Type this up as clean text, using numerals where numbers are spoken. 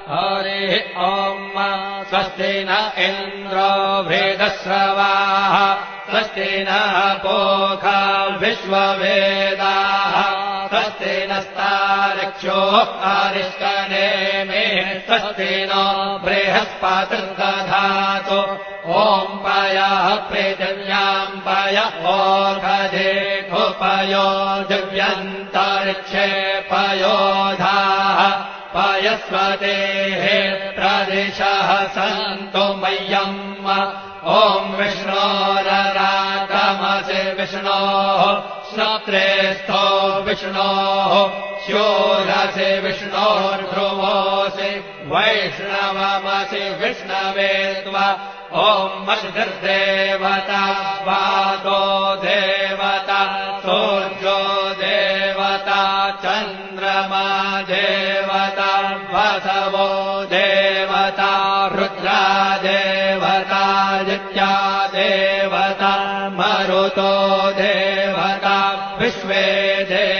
हरिः ॐ स्वस्ति न इन्द्रो वृद्धश्रवाः स्वस्ति नः पूषा विश्ववेदाः स्वस्ति नस्तार्क्ष्यो अरिष्टनेमिः स्वस्ति नो बृहस्पतिर्दधातु ॐ पयः पृथिव्याम् पय ओषधेऽपयो दिव्यन्तरिक्षे पयोधाः पयस्वतेः प्रदिशः सन्तु मह्यम् ॐ विष्णोररागमसि विष्णोः श्रोत्रेस्थो विष्णोः शूरसि विष्णोर्ध्रुवोऽसि वैष्णवमसि विष्णवे त्वा ॐ मषिर्देवता वातो देवता सूर्यो देवता चन्द्रमा देवता वसवो देवता रुद्रा देवता आदित्या देवता मरुतो देवता विश्वे देवता